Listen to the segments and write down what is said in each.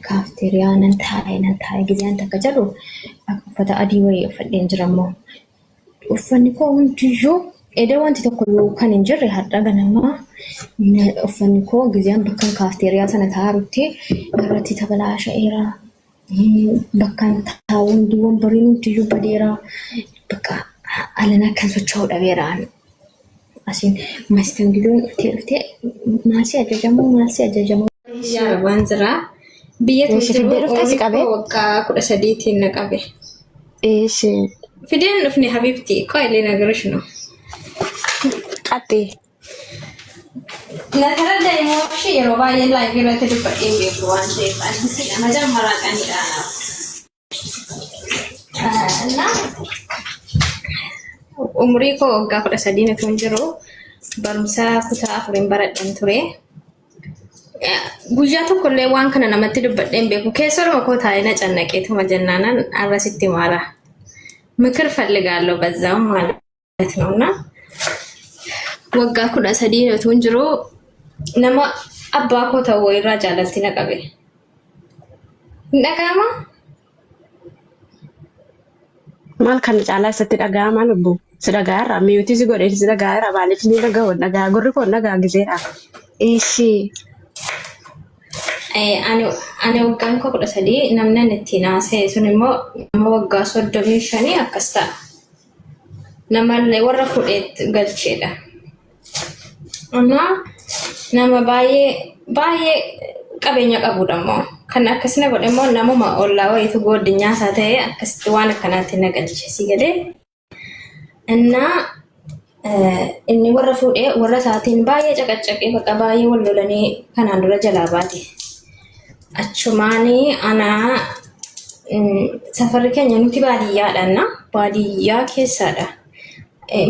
kafteeriyaa nan taa'e gizeen takka jedhu uffata adii wayii uffadheen jiramoo uffanni koo hundiyyuu edee wanti tokko kan hin jirre har'a ganamaa uffanni koo gizeen bakka kafteeriyaa sana taa'utti irratti tabalaasha'eera bakka taa'uun diiwwan bariin hundiyyuu badeera bakka alana kan socho'uu dhabeeraan. Asin mastangidoon dhuftee maasii ajajamu yaa wanzira biyya tokko waggaa 13 na qabe fideen dhufne habibti qoylee nagarishno qatti na tarada imooshi yeroo baay'ee laayivii irratti dubbadhee beeku waan ta'eef anis majammaraa qanidha na umrii koo waggaa 13 kan jiru barumsa kutaa 4 baradhan ture guyyaa tokkollee waan kana namatti dubbadheen beeku keessuma koo taa'ina cannaqeetuma jennaanan arrasitti maara ምክር ፈልጋለሁ በዛው ማለት ነውና waggaa 13 tun jiru nama abbaa koo ta'uu irraa jaalatti na qabe dhagama maal kan caalaa isatti dhaga'ama lubbu si dhaga'arra miyuutii si godhee si dhaga'arra maaliif ni dhaga'u dhagaa gurri koo dhagaa giseera eeshi ani waggaan koo 13 namni itti naasee sun immoo nama waggaa 35 akkas ta'a namallee warra fudheet galcheedha nama baay'ee qabeenya qabudha immoo kan akkasina godhe immoo namuma ollaa wayitu gooddinyaa isaa ta'ee akkasitti waan akkanaatti na galche si galee inni warra fuudhee warra isaatiin baay'ee caqaccaqee bakka baay'ee wal lolanii kanaan dura jalaa baate achumaanii anaa safarri keenya nuti baadiyyaadha baadiyyaa keessaadha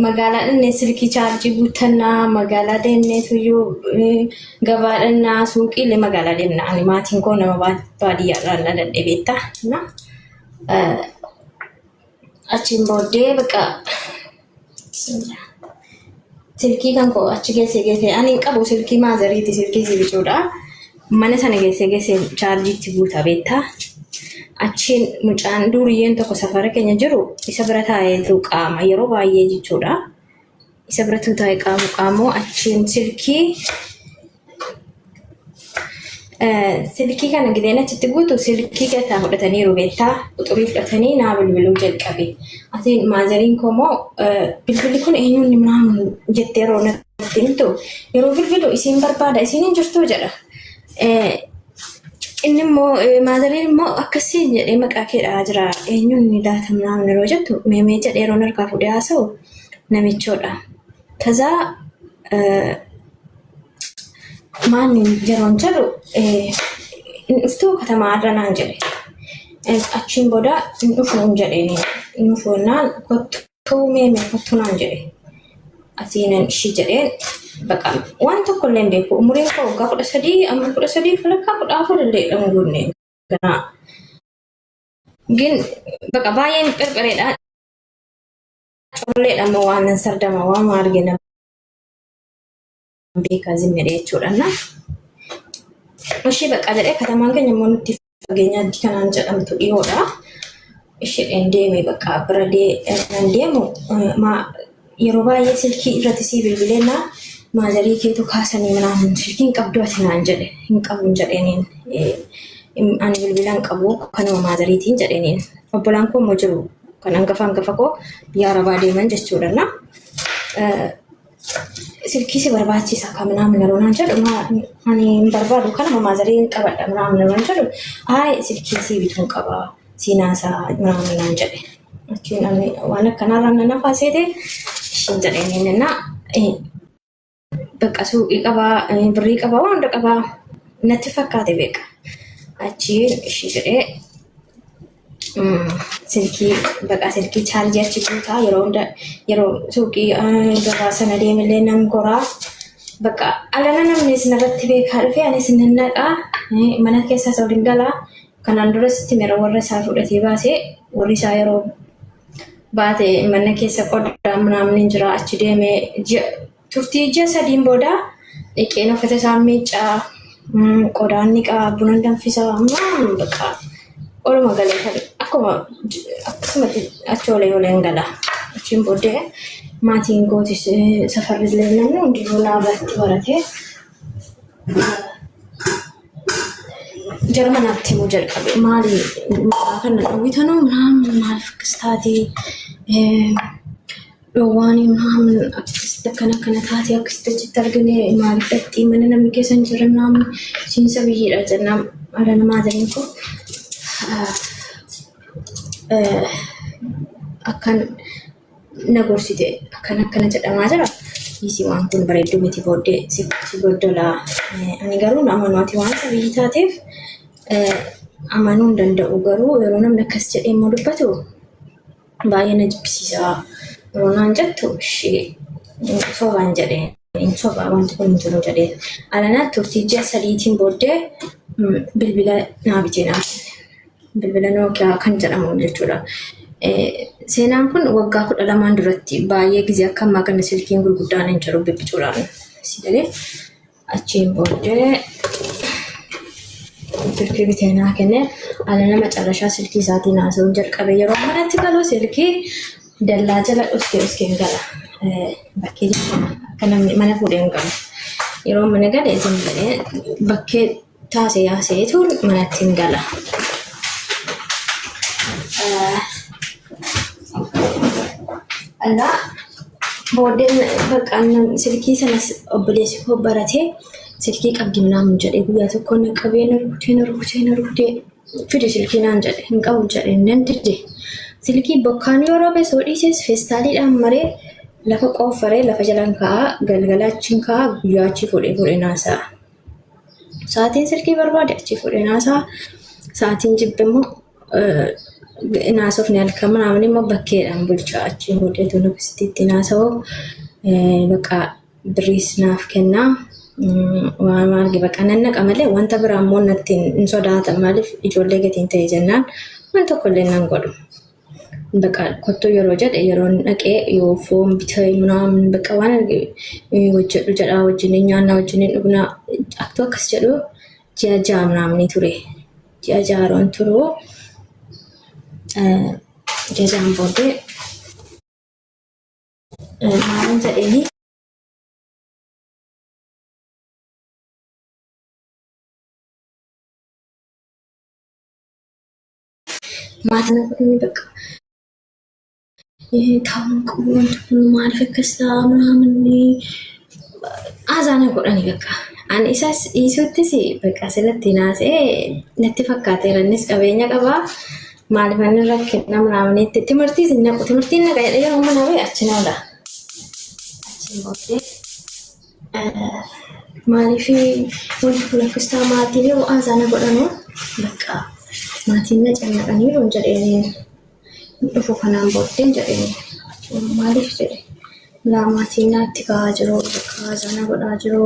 magaalaa dhannee silkii chaarjii guuttannaa magaalaa deemnee tuyyuu gabaadhannaa suuqiilee magaalaa deemna ani maatiin koo nama baadiyyaadhaan na dadhabeetta achiin booddee bakka silkii kan koo achi geesse ani qabu silkii maazariiti silkii sibicuudha mana sana geesse chaarjiitti guuta beetta achiin mucaan duriyyeen tokko safara keenya jiru isa bira taa'ee qaama yeroo baay'ee jechuudha isa bira taa'ee qaamu achiin silkii kana gideen achitti guutu silkii gataa fudhatanii beettaa quxurii fudhatanii naa bilbiluu jalqabe atiin maazariin koomoo bilbilli kun eenyuun naamun jettee yeroo natti himtu yeroo bilbilu isiin barbaada isiin hin jirtuu jedha inni immoo maazariin immoo akkasii jedhee maqaa keedhaa jira eenyuun ni daata naamun yeroo jettu meemee jedhee yeroo narkaa fudhee haasa'u namichoodha kazaa maanni yeroon jedhu dhuftuu katamaa irra naan jedhe achiin booda hin dhufuun jedheen hin dhufuunaan kottuu meemee kottuu naan jedhe asiinan ishii jedheen baqa waan tokkollee hin beeku umuriin koo waggaa 13 amma 13 falakkaa 14 illee dhanguunne ganaa gin baqa baay'een qirqireedha colleedha ammoo waan nan sardama waan argina beekaa zimmedhe jechuudha ishee baqa jedhee katamaan keenya immoo nutti fageenya adii kanaan jedhamtu dhiyoodha isheen deemee baqa bira deemu yeroo baay'ee silkii irratti sii bilbileena maazarii keetu kaasanii manaan silkiin qabdu ati naan jedhe hin qabuun jedheeniin ani bilbilaan qabu kanuma maazariitiin jedheeniin obbolaan koo immoo jiru kan hangafa koo biyya arabaa deeman jechuudha silkii si barbaachisa kaminaan yeroo naan jedhu ani hin barbaadu kanuma maazariin qabadha minaan yeroo jedhu silkii si bituun qaba siinaasaa minaan naan jedhe achiin ani waan akkanarraa nan afaaseete ishiin jedheeniin bakka suuqii qabaa birrii qabaa waan hunda qabaa natti fakkaate beeka achiin ishii jedhee silkii chaarjii achi guutaa yeroo suuqii gabaa sana deemillee nan goraa bakka alana namni isinirratti beekaa dhufee ani isin naqaa mana keessaa isa waliin galaa kanaan durasitti mera warra isaa fudhatee baasee warri isaa yeroo baate mana keessa qodaa namni jira achi deemee turtii ji'a 3 booda dhiqeen uffata isaa miiccaa qodaan niqaa buna danfisaa amma bakka orma galee kan akkasumatti achi oolee gala. Achiin booddee maatiin gootis safarri illee namni hundinuu naabatti baratee jara manaatti immoo jalqabe maali kan dhawwitanuu maaliif akkas taatee dhoowwaanii akkasitti akkana taatee akkasitti achitti argine maaliif dhaqxii mana namni keessa hin jirre siinsa biyyeedha jennaan ala namaa jedhan kun akkan na gorsite akkana jedhamaa jira. Isi waan kun bareedduu miti booddee si goddolaa. Ani garuu amanuuti waan biyyi taateef amanuu hin danda'u garuu yeroo namni akkas jedhee immoo dubbatu baay'ee na jibbisiisa. Yeroo naan jettu ishee sobaan jedhee sobaa wanti kun hin jiru jedhee. Alanaatti turtii ji'a sadiitiin booddee bilbila naa bitee naa bilbila Nookiyaa kan jedhamu jechuudha. Seenaan kun waggaa 12 duratti baay'ee gisee akka ammaa kana silkiin gurguddaan hin jiru bibbicuudhaan sidalee achiin booddee silkii bitee naa kenne alana macarrashaa silkii isaatiin haasa'uun jalqabe yeroo manatti galuu silkii dallaa jala dhuskeen gala bakkee akka namni mana fuudhee hin galu yeroo mana galee zimbalee bakkee taasee haaseetuun manatti hin gala. Allah booddeen bakka silkii sanas obboleessi koo baratee silkii qabdi minaamun jedhee guyyaa tokko na qabee na rukutee fide silkii naan jedhe hin qabu jedhe nan didde silkii bokkaan yoo roobe soo dhiises feestaaliidhaan maree lafa qooffaree lafa jalaan ka'aa galgalaachiin ka'aa guyyaa achi fuudhee naasa'a. Sa'aatiin silkii barbaade achi fuudhee naasa'a. Sa'aatiin jibbe immoo naasofni halkan manaamin immoo bakkeedhaan bulchaa achiin booddee tuun akkasitti naasa'u bakka biriis naaf kennaa. Waan maal bakka nannaqa malee wanta biraa immoo natti hin sodaatan maaliif ijoollee gatiin ta'e jennaan waan tokkollee nan godhu. Bakka kottuu yeroo jedhe yeroo dhaqee yoo foon bitee minaamin bakka waan hojjedhu jedhaa wajjin nyaannaa wajjin dhugnaa aktuu akkas jedhu ji'a ja'a minaamin ture. Ji'a ja'aroon turuu jajaan booddee maalin jedheeni maatiin akkuma bakka taa'uun qabu wanti kun maaliif akkas ta'a minaamin haasaan godhani bakka. Ani isas dhiisuttis bakka asirratti naasee natti fakkaateera innis qabeenya qabaa. Maaliif inni rakkina minaamin timirtiin naqa jedhee yeroo mana ba'e achi naala. Achiin booddee maaliif wanti kun akkas ta'a maatiin yeroo haasaan godhanu bakka maatiin na cannaqaniiru jedheen dhufu kanaan booddeen jedheen maaliif jedhe maatiin naatti ka'aa jiru bakka haasaan godhaa jiru.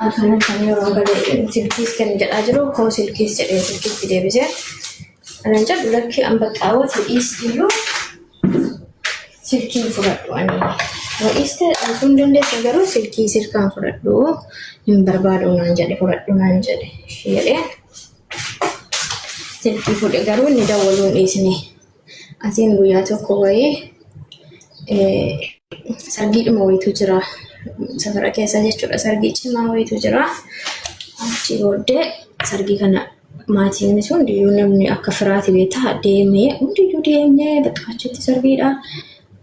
Akana kan yeroo galee silkiis kan jedhaa jiru koo silkiis jedhee silkiitti deebisee anan jedhu lakkii an bakka hawwatu dhiistiyyuu silkii fudhadhu ani dhiiste asuun dandeessa garuu silkii sirkaan fudhadhu hin barbaadu naan jedhe fudhadhu naan jedhe jedhee silkii fudhe garuu inni dawwaluu hin dhiisne asiin guyyaa tokko wayii sargiidhuma wayiitu jira. Safara keessa jechuudha sargii cimaa wayiitu jira. Achi booddee sargii kana maatiin sun hundiyyuu namni akka firaati beektaa deemee hundiyyuu deemnee bakka achitti sargiidha.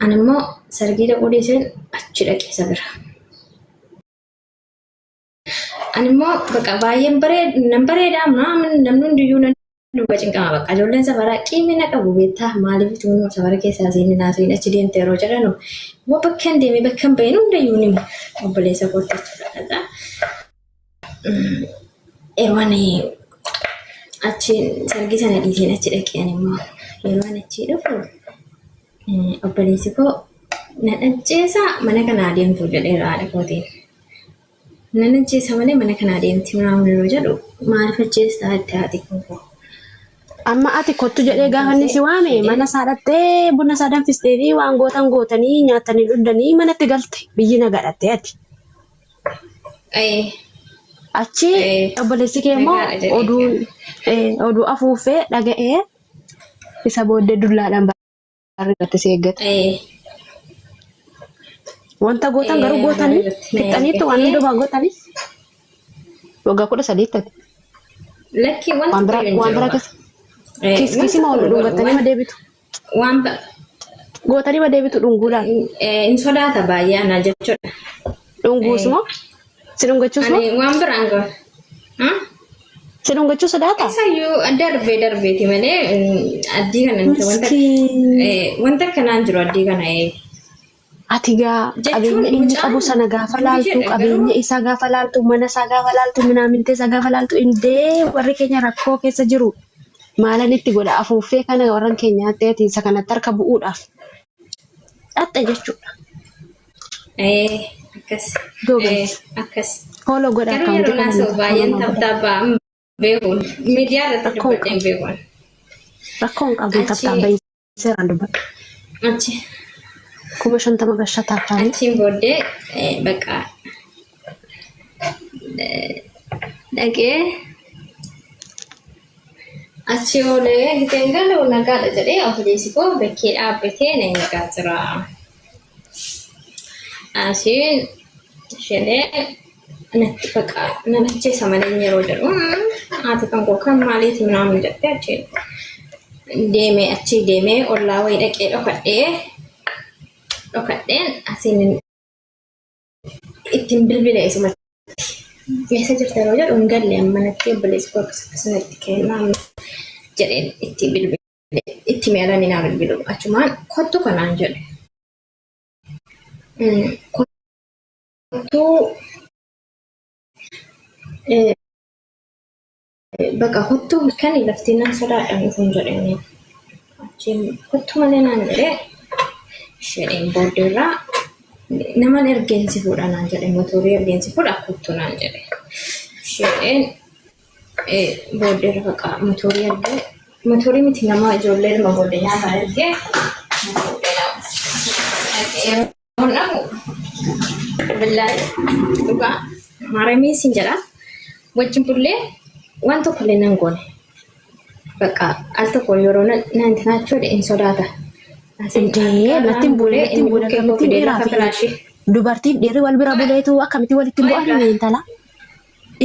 Ani immoo sargii dhaquu dhiiseen achi dhaqee sabira. Ani immoo bakka baay'een bareedaa namni hundiyyuu duuba cinqama bakka ijoolleen safaraa qiimina qabu beektaa maaliif tuunuu safara keessaa seenni naasuun achi deemte yeroo jedhanu waa bakka hin deemee bakka hin bahin hundayyuu ni obboleessa kootti jechuudha. Yeroo ani achi sargii sana dhiiseen achi dhaqeen immoo yeroo ani achi dhufu obboleessi koo na dhajjeessa mana kana adeemtu jedheera haadha kootiin. Na dhajjeessa malee mana kana adeemti minaamin yeroo jedhu maaliif ajjeessaa itti haati koo. Amma ati kottu jedhee gaafa inni si waame mana isaa dhattee buna isaa danfistee fi waan gootanii nyaatanii dhugdanii manatti galte biyyi nagaa dhattee ati. Achi obboleessi kee immoo oduu afuufee dhaga'ee isa booddee dullaadhaan barreeffate si eeggata. Wanta gootan garuu gootanii fixaniitu waan hundumaa gootanii waggaa 13 tti. Lakki Waan biraa kiskisi maa ol dhungatanii ma deebitu. Gootanii ma deebitu dhunguudhaan. In sodaata baay'ee ana jechuudha. Dhunguus moo? Si dhungachuus moo? Waan biraan goon. Si dhungachuu sodaata? Isayyuu darbeeti malee addii kana wanta kanaan jiru addii kana. Ati gaa qabeenya inni qabu sana gaafa laaltu qabeenya isaa gaafa laaltu mana isaa gaafa laaltu minaamintee isaa gaafa laaltu indee warri keenya rakkoo keessa jiru maalan itti godha afuuffee kana warran keenyaa ta'eeti isa kanatti harka bu'uudhaaf dhatte jechuudha. Akkas. Hoolo godha akkaawuntii kana. Garuu baay'een taphataa beekuun miidiyaa irratti dubbadheen beekuun. Rakkoon qabuun taphataa seeraan dubbadha. Achi. 50 gashaa taafanii. Achiin booddee bakka dhaqee achi oolee hiteen galuu nagaadha jedhee ofiileessi koo bakkee dhaabbatee na eegaa jira. Asiin isheenee natti bakka nan ajjeesa malee yeroo jedhu haati kan koo kan maaliiti minaamin jettee achi deemee ollaa wayii dhaqee dhokadheen asiin ittiin bilbila isumatti keessa jirta yeroo jedhu hin galle ammanatti obboleessi koo akkasumatti kennaa jedheen itti meelanii naa bilbilu achumaan kottu kanaan jedhe. Kottu bakka kottu kan laftiin nan sodaadhaan dhufuun jedhanii achiin kottu malee naan jedhee isheen booddeerraa naman ergeensi fuudhanaan jedhe motorii ergeensi fuudha kottu naan jedhe isheen booddeerra bakka motorii miti nama ijoollee ilma booddee nyaataa ergee billahi dhugaa maaramii siin jedha wajjin bullee waan tokkollee nan goone bakka al tokko yeroo nan tinaachuu hin sodaata. Indee nattiin bulee akkamittiin dhiiraa fi dubartiin dhiirri wal bira buleetu akkamittiin walitti bu'an intala.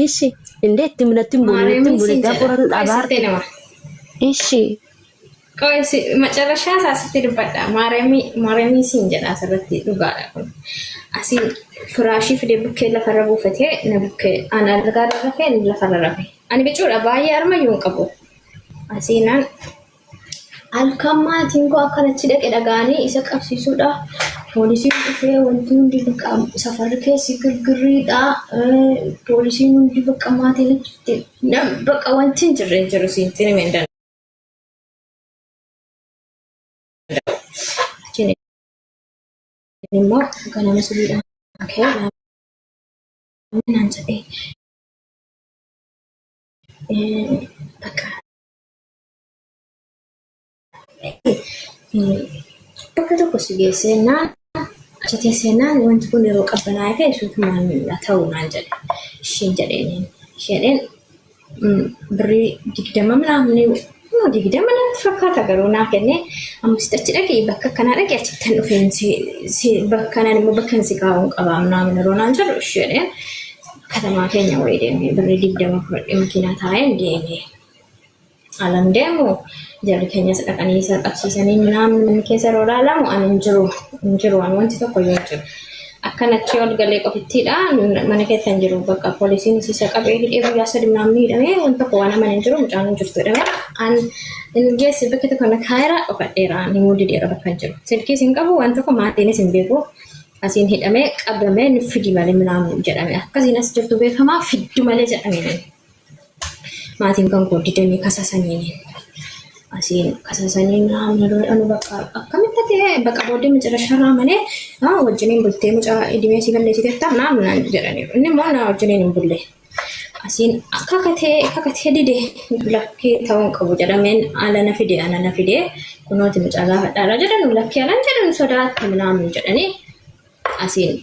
Ishi indee ittiin nattiin bulee gaafa dhabaarte. Ishi. Qoysi macarashaa isaasitti dubbadha. Maaramii siin jedha asirratti dhugaadha kun. Asiin firaashii fidee bukkee lafarra buufatee na bukkee ana argaadha rafee lafarra rafe. Ani bicuudha baay'ee armayyuu hin qabu. Asiinaan halkan maatiin koo akkanatti dhaqe dhagaanii isa qabsiisuudha. Poolisiin dhufee wanti hundi safarri keessi girgirriidha. Poolisiin hundi bakka maatiin bakka wanti hin jirre hin jiru siin xinimee hin immoo ganama subiidhaan ka'ee naan jedhee bakka tokko si geessennaan achi teessennaan wanti kun yeroo qabbanaa'ee fi suutumaan ta'uu naan jedhe isheen birrii 20 minaamni digdama natti fakkaata garuu naa kennee ammas achi dhaqee bakka kanaa dhaqee achitti hin dhufeen bakka kanaan immoo bakka hin si kaa'uun qabaa minaamin yeroo naan jedhu isheen katamaa keenya wayii deemee birrii 20 fudhadhee makiinaa taa'een deemee alam deemu jarri keenyas dhaqanii isa qabsiisanii minaamin keessa yeroo ilaalamu ani hin jiru ani wanti tokko yoo jiru. Akkanatti ol galee qofittiidha mana keessa hin jiru bakka poolisiin isa qabee hidhee guyyaa 3 namni hidhamee wanta tokko waan aman hin jiru mucaan hin jirtu jedhame an inni geessi bakka tokko na kaayira dhokadheera ni mudideera bakka hin jiru silkiis hin qabu wanta tokko maatiinis hin beeku asiin hidhamee qabamee ni fidi malee minaamin jedhame akkasiin as jirtu beekamaa fiddu malee jedhame maatiin kan koo didanii kasasanii asiin kasasanii naannoo bakka akkamitti ta'e bakka booddee macarasharraa malee wajjiniin bultee mucaa idimee si balleessiteetta naannoo jedhaniiru inni immoo na wajjiniin hin bulle asiin kakatee didee lakkee ta'uun qabu jedhameen ala na fidee kunooti mucaa gaafadhaadha jedhanu lakkee alan jedhanu sodaatte naannoo jedhanii asiin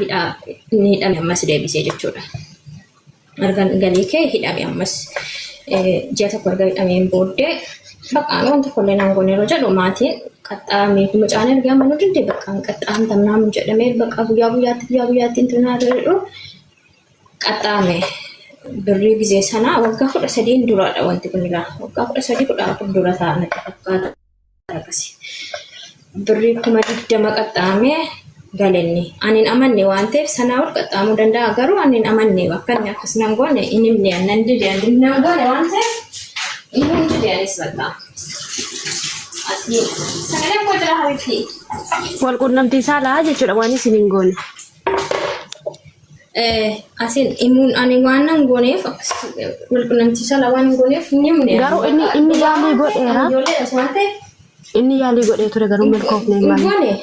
hidhaa inni hidhame ammas deebisee jechuudha. Argan galii kee hidhame ammas ji'a tokko erga hidhameen booddee bakka wanta kollee naan goone yeroo jedhu maatiin qaxxaamee mucaan ergaa manuu dindee bakka qaxxaamta naam jedhamee bakka guyyaa guyyaatti intinaa jedhu qaxxaame birrii gizee sanaa waggaa 13 duraadha wanti kun ilaa waggaa 13 dura ta'an fakkaata akkasi. Birrii 20 qaxxaamee galenni anin amanne waan ta'eef sanaa ol qaxxaamuu danda'a garuu anin amanne bakka inni akkas nan goone inni illee nan didee nan goone waan ta'eef inni didee anis bakka asii sagalee koo jira habibti wal quunnamtii saalaa jechuudha waan isin hin goone. Asin imun ani waan nan gooneef wal quunnamtii saalaa waan hin gooneef ni mune garuu inni yaalii godheera. Inni yaalii godhee ture garuu milkoofne hin malee.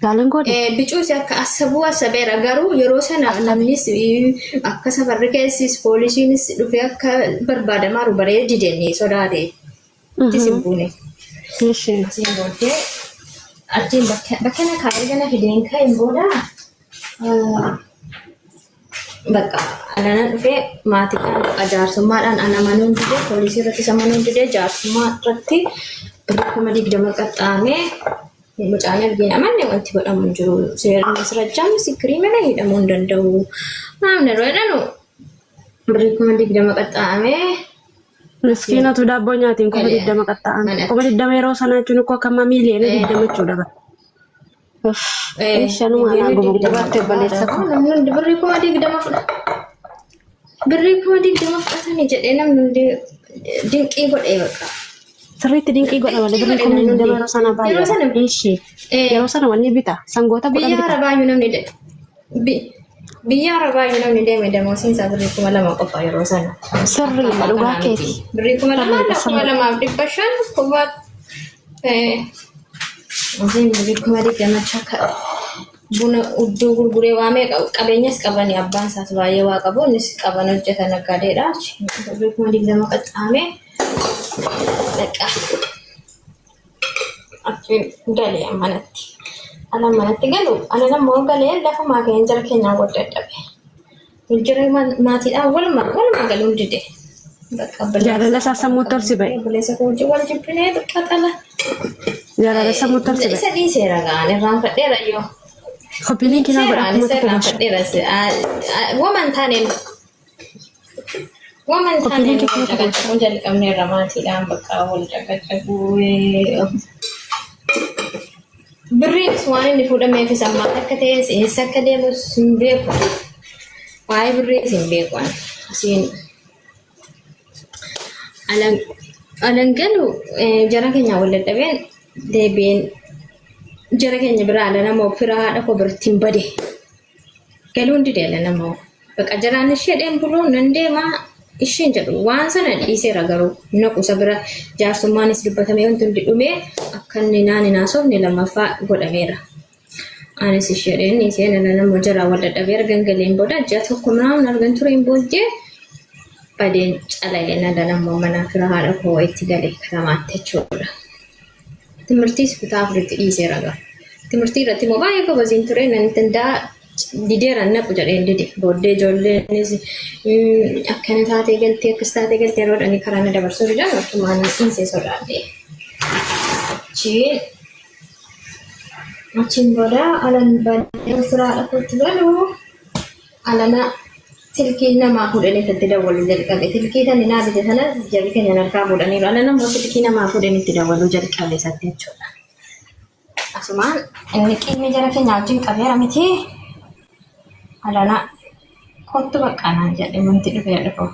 Yaalii godhe. Bicuus akka asabeera garuu yeroo sana namnis akka safarri keessis poolisiinis dhufee akka barbaadamaaru baree dideenii sodaate. Isin buune. Isin booddee achiin bakka na kaa'ee gana fideen kaa'een booda bakka alana dhufee maatiin jaarsummaadhaan ana manuun didee poolisii irratti isa manuun didee jaarsummaa irratti 20 qaxxaamee mucaan argina amanne wanti godhamu hin jiru. Seerri sirrachaan sikirii mana hidhamuu hin danda'u. Naamne roodhanu 20 qaxxaamee miskiinatu daabboo nyaatiin 20 qaxxaame. 20 yeroo sana jechuun akka miiliyoona 20 jechuudha. Shanuma ana gurgurtaatti baleessa kun namni birrii 20 fudha. Birrii 20 fudhatanii jedhee namni dinqii godhee bakka. Sirriitti dinqii godha malee birrii 20 yeroo sana baay'ee. Ishee yeroo sana wanni bita sangoota godha bita. Biyya Arabaayyuu namni biyya Arabaayyuu namni deeme damoosiin isaa birrii 2,000 qofa yeroo sana. Sirrii dhugaa keeti. Birrii 2,500 qofa. Isin birrii 20 buna udduu gurguree waamee qabeenyas qabanii abbaan isaas baay'ee waa qabu innis qaban hojjetan nagaadeedha. Birrii 20 qaxxaamee Lekka. Achiin galee amanatti. Ana amanatti galu. Ana namoo galee lafa maakeen jara keenyaa godhe dhabe. Jira maatiidhaan walumaa galuun dide. Jaalala isaa sammuu tolsi ba'e. Buleessa koo hojii wal jibbinee qaxala. Jaalala sammuu tolsi ba'e. Isa dhiiseera gaan irraan fadheera yoo. Koppiliin kinaa godha akkuma tokko irraan fadheera. Waman taaneen. Woman Koppiliin taaneen kinaa godha. caqacaquu jalqabneerra maatiidhaan bakka wal caqacaquu. Birriinis waan inni fuudhameefis ammaa akka ta'es eessa akka deemus hin beeku. Waa'ee birriis hin beeku ani. Isiin alangalu jara keenya wal dadhabeen deebiin jara keenya biraa ala nama ofirraa haadha koo birtiin bade. Galuun didee ala nama bakka jaraan ishee deemburuun nan deemaa isheen jedhu waan sana dhiiseera garuu naqusa bira jaarsummaanis dubbatamee wanti hundi dhumee akka inni naasofne lammaffaa godhameera. Anis isheen isheen ala nama jara wal dadhabee argan galeen booda ji'a tokko minaan argan tureen booddee badeen calayee nada nama mana fira haadha koo itti galee karamaatti jechuudha. Timirtiis kutaa afuritti dhiiseera gara. Timirtii irratti immoo baay'ee gobaziin ture nan danda'a dideera naqu jedheen dide booddee ijoolleenis akkana taatee galtee akkas taatee galtee yeroo dhanii karaa na dabarsuu didan akkumaan dhiisee sodaadhe. Achiin booda alan baay'ee fira haadha kootti galu alana silkii namaa fuudhanii itti dawwaluu jalqabe. Silkii kan inni abite sana jarri keenya harkaa fuudhaniiru. Ala namoo silkii namaa fuudhanii itti dawwaluu jalqabe isatti jechuudha. Asumaan inni qilmi jara keenya wajjin qabeera miti. Alana kottu baqqaanaan jedhe wanti dhufee dhufu.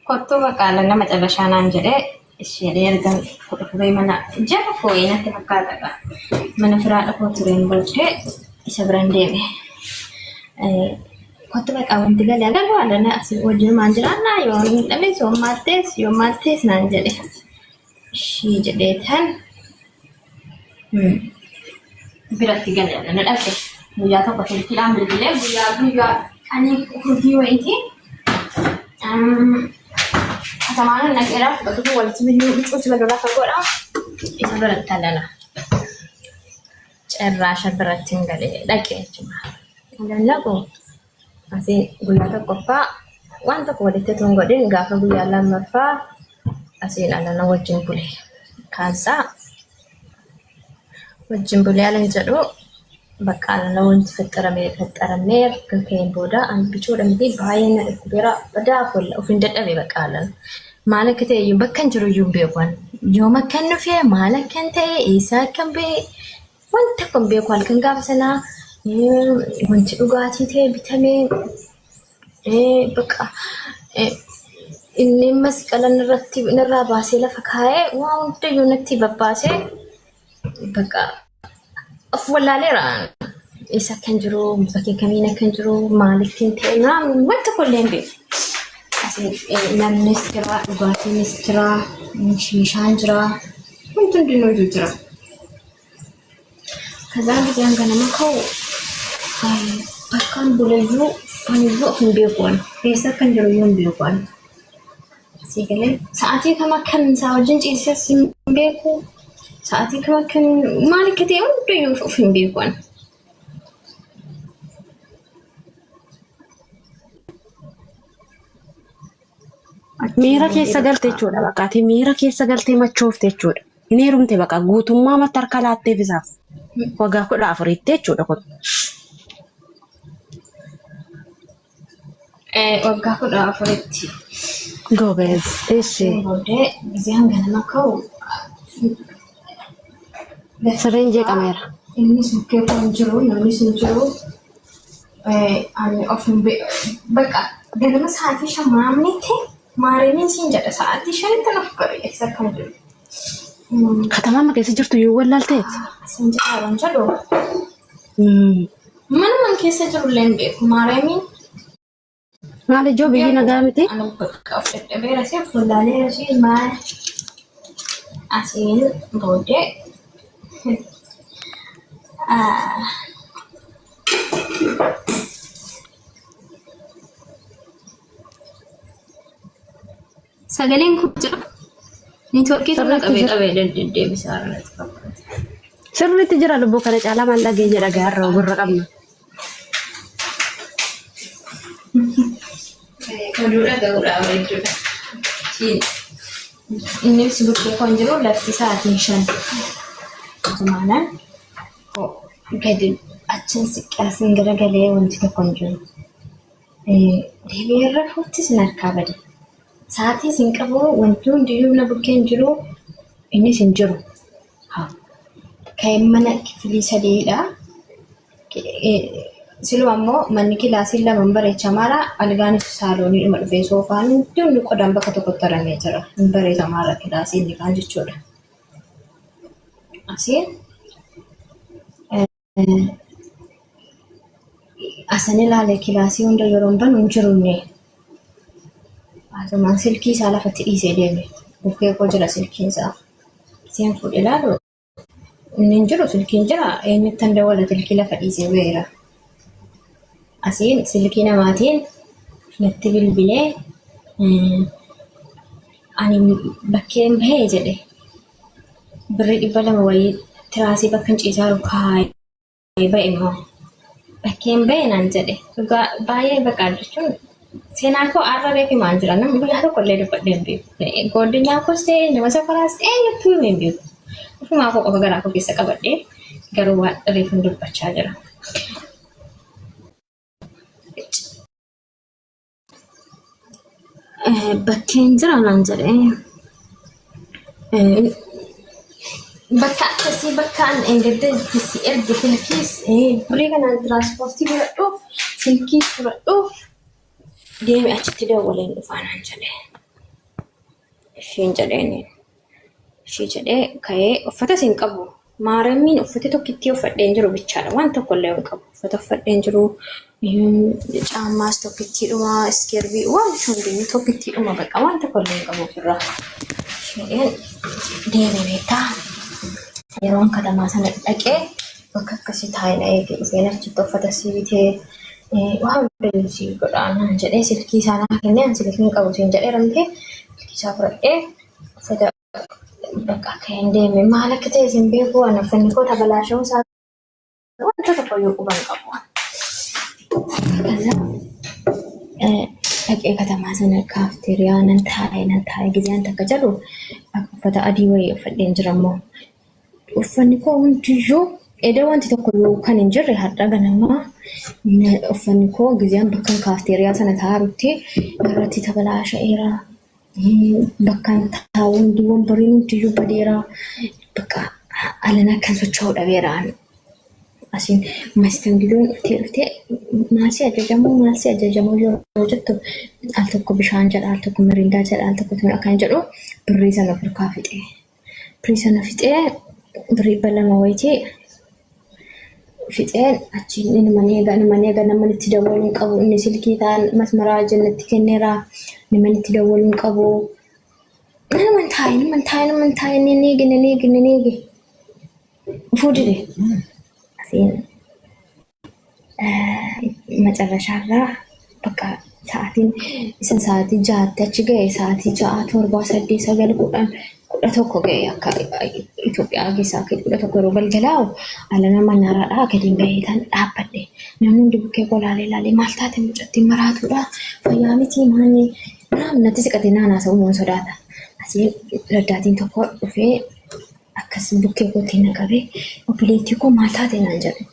Kottu baqqaalan nama callashaanaan jedhee ishee erga fudhufee mana jara foo'ee natti fakkaata. Mana firaa dhufuu tureen booddee isa biraan deeme. Kottu baqqaa wanti galee agarru alana asii wajjin maan jiraannaa yoo hin dhabees yoo maattees naan jedhe. Ishii jedhee tan biratti galee alana dhaqe. Guyyaa tokko silkiidhaan bilbilee guyyaa qanii hojii wayiiti. Katamaan naqeedhaaf bakka walitti biyyuu bicuutti balolaa kan godhaa isa biratti alana. Cirraasha biratti hin galee dhaqee jechuudha. Lallaqoo asii guyyaa tokkoffaa waan tokko walitti tun godhin gaafa guyyaa lammaffaa asiin alana wajjin bule. Kaansaa wajjin bulee alan jedhu bakka alana wanti faxxaramee keen booda an bichuudha miti baay'ee na dhukkubeera badaa kolla ofiin dadhabee bakka alana. Maal akka ta'e iyyuu bakka hin jiru iyyuu hin beeku. Yooma akkan dhufee maal akkan ta'e eessa akkan ba'e wanta kun beeku halkan gaafa sanaa wanti dhugaatii ta'e bitamee bakka inni masqalan irratti irraa baasee lafa kaa'ee waan hundayyuu natti babbaasee bakka of wallaaleera. Eessa akkan jiru bakkee kamiin akkan jiru maal akkan ta'e wanta kollee hin beeku. Namnis jira, dhugaatiinis jira, shiishaan jira, wanti hundinuu jira. Kazaan bijaan ganama ka'u bakkaan buleyyuu aniyyuu of hin beekuun keessa akkan jiru iyyuu hin beekuun. Asii galee sa'aatii kam akkan isaa wajjin ciises hin beeku. Sa'aatii kam akkan maal akka ta'e hundayyuu of hin beekuun. Miira keessa galte jechuudha bakkaati miira keessa galtee machoofte jechuudha. Hin heerumte bakka guutummaa mata harka laatteef isaaf waggaa 14 jechuudha kun. Waggaa 14. Gobees teessee. Boodee bizaan ganama ka'u. Sireen jeeqameera. Innis bukkee kan jiru namnis hin jiru. Ani of hin bakka ganama sa'aatii 5 Maariin siin jedha sa'aatii 5 nuuf garuu eessa akkam jiru. Katamaa keessa jirtu yoo wallaalteet. Siin jedhaan jedhu. Manuma keessa jirullee hin beeku Maariin. Maal ijoo biyyi nagaa miti? Ani bakka of dadhabeera see fuullaalee ishee maal asiin boodee. Sagaleen kun jira. Neetwoorkii turre qabee deddeebisaa irratti fakkaata. Sirriitti jira lubbuu kana caalaa maal dhageenya dhagaa irraa gurra qabna. Oduudha ga'uudhaaf jechuudha. Inni ibsi bukkee kan jiru lafti sa'aatiin 5. Maanaan gadi achiin siqqaasiin garagalee wanti tokko hin jiru. Deebi'ee irra fuuttis hin harkaa bade. Sa'aatii siin qabu wanti hundiyyuu na bukkee hin jiru innis hin jiru. Ka'een mana kifilii 3dha. Siluma ammoo manni kilaasii 2 bareechamaadha. Algaanis saalooniidhuma dhufee soofaan hundi qodan bakka tokkotti haramee jira. Hin bareechamaadha kilaasii inni kaan jechuudha. Asiin asan ilaalee kilaasii hunda yeroo hin banu hin jirunne. Asumaan silkii isaa lafatti dhiisee deeme. Bukkee koo jira silkiin isaa. Seen fuudhee ilaalu inni hin jiru silkiin jira. Eenyutti handa wala silkii lafa dhiisee ba'eera. Asiin silkii namaatiin natti bilbilee ani bakkeen bahee jedhe. Birrii 200 wayii tiraasii bakka hin ciisaaru kaayee ba'e immoo. Bakkeen bahee naan jedhe. Baay'ee baqaa jechuun seenaa koo arrabee fi maal jira namni guyyaa tokkollee dubbadhee hin beeku. Gooddinyaa koos ta'e nama safaraas ta'e hedduu hin beeku. Ofumaa koo qofa garaa koo keessa qabadhee garuu waan reefuun dubbachaa jira. Bakkeen jira naan jedhee bakka akkasii bakkaan engadda si erge silkiis birrii kanaan tiraanspoortii fudhadhu silkiis fudhadhu deeme achitti dawwaleen dhufaa naan jedhee. Isheen jedhee ka'ee uffata siin qabu. Maaramiin uffata tokkittii uffadhee hin jiru bichaadha. Waan tokkollee hin qabu. Uffata uffadhee hin jiru. Caammaas tokkittiidhuma iskeerbii waan hundinuu tokkittiidhuma baqa waan tokkollee hin qabu ofirraa. Isheen deeme beektaa. Yeroon katamaa sana dhaqee bakka akkasii taa'ee eegee dhufeen achitti uffata sii bitee waan hundinuu sii godhaan jedhee silkii isaa naa kennee ani silkii hin qabu siin jedhee ramtee silkii isaa fudhadhee uffata bakka akka hin deeme maal akka ta'e siin beeku waan uffanni koo tabalaashoo isaa wanta tokko yoo quban qabu. Kaza dhaqee katamaa sana kaafteeriyaa nan taa'ee gizeen takka jedhu uffata adii wayii uffadheen jira immoo uffanni koo hundiyyuu edda wanti tokko yoo kan hin jirre har'a ganamaa uffanni koo gizeen bakka kaafteeriyaa sana taa'utti irratti tabalaasha'eera bakka taa'u hundiiwwan bariin hundiyyuu badeera bakka alana kan socho'uu dhabeeraan. Asin mastangidoon dhuftee maalsi ajajamoo yoo jettu al tokko bishaan jedha al tokko mirindaa jedha al tokko tuma akkan jedhu birrii sana furkaa fixee birrii balama wayitee fixeen achiin inni maneega namni itti dabaluun qabu inni silkii ta'an masmaraa jannatti kenneera namni itti dabaluun qabu nama taa'in neegi fuudhide. Macarrashaarraa bakka sa'aatii 6 achi ga'e sa'aatii 6 7 8 9 11 ga'e akka Itoophiyaa keessaa 11 yeroo galgalaa'u ala nama naraadhaa gadiin ga'ee kan dhaabbadhe namni hundi bukkee kolaalee maal taate mucattiin maraatuudha fayyaa miti maanni natti siqatee naanaasa'uu moon sodaata asiin raddaatiin tokko dhufee akkas bukkee kootii naqabee obboleettii koo maal taate naan jedhe.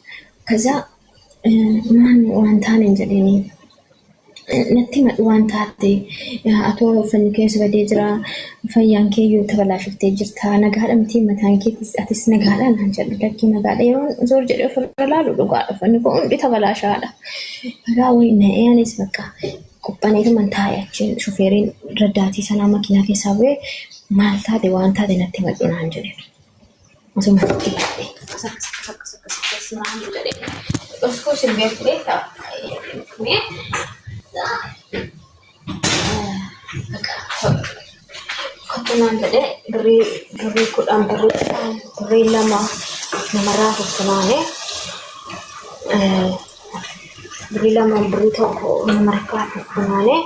Kaza waan taane jedhanii natti madhu waan taate atoo uffanni keessa badee jira fayyaan kee yoo tabalaashiftee jirta nagaadha miti mataan keetis atis nagaadha naan jedhu lakkii nagaadha yeroo zoor jedhee ofirra laalu dhugaadha uffanni koo hundi tabalaashaadha. Karaa wayii na'ee anis bakka qophaneetuma taa'ee achiin shufeeriin raddaatii sanaa makiinaa keessaa bu'ee maal taate waan taate natti madhu naan jedhe. Osuma itti badhee akkas naan jedhe. Osoo sirbee fudhee taa'ee kottunaan jedhee birrii 10 birrii 2 namarraa kottunaanee birrii 2 birrii 1 namarraa kottunaanee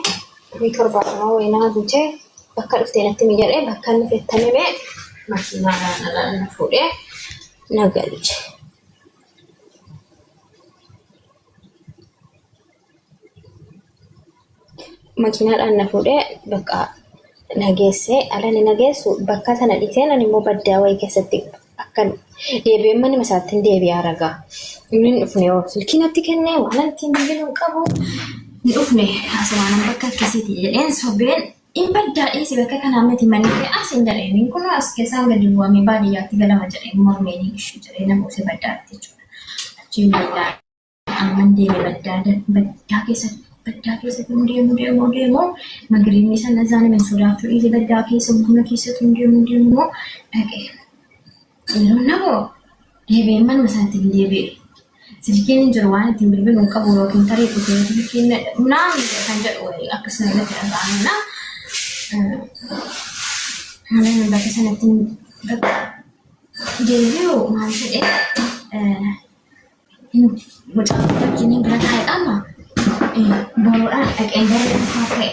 birrii 7 wayinaa guutee bakka dhuftee natti miidhagee bakka inni feettamee makiinaadhaan na fuudhee na galche. Makiinaadhaan na fuudhee bakka nageessee ala ni nageessu bakka sana dhiisee nan immoo baddaa wayii keessatti akkan deebi'ee manni masaatti deebi'aa ragaa. Inni dhufne yoo silkii natti kennee waan ittiin bilbiluun qabu ni dhufne haasawaan bakka akkasiiti jedheen sobeen in baddaa dhiisi bakka kanaa miti manni kee as hin jedheen kun as keessaan gadi bu'amee baadiyyaatti galama jedheen mormeen ishee jedhee nama osoo baddaatti jechuudha. Achiin baddaa amman deemee baddaa keessatti. Baddaa keessatti deemu magariinni sana zaane men sodaachuu dhiise baddaa keessa buna keessatti deemu dhaqee yeroo naboo deebi'ee manuma isaatti deebi'e silkiin hin jiru waan ittiin bilbiluun qabu yookiin tarii dhufee silkiin naan kan jedhu akkasuma irratti dhaga'amna haala bakka sanatti deebi'u maal jedhee mucaa wajjin bira taa'edhama. Borodhaan dhaqeen gara dhuunfaa ta'e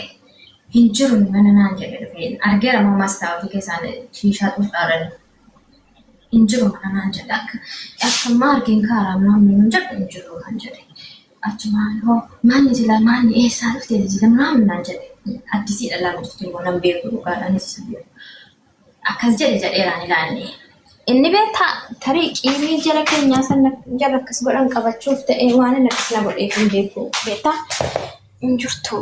hin jiru mana naan jedhe dhufeen argeera mammaas taa'utu keessaan shiishaa xuuxaadhaan hin jiru mana naan jedhe akka ammaa argeen kaaraa naamni hin jedhu hin jiru kan jedhe achumaan hoo maanni silaa maanni eessaa dhuftee jira naamni naan jedhe addisiidha lama jechuun nan beeku dhugaadhaanis akkas jedheeraan ilaalle. Inni beektaa tarii qiimii jala keenyaa sana jala akkas godhan qabachuuf ta'ee waan inni akkasina godheef hin beeku beektaa hin jirtu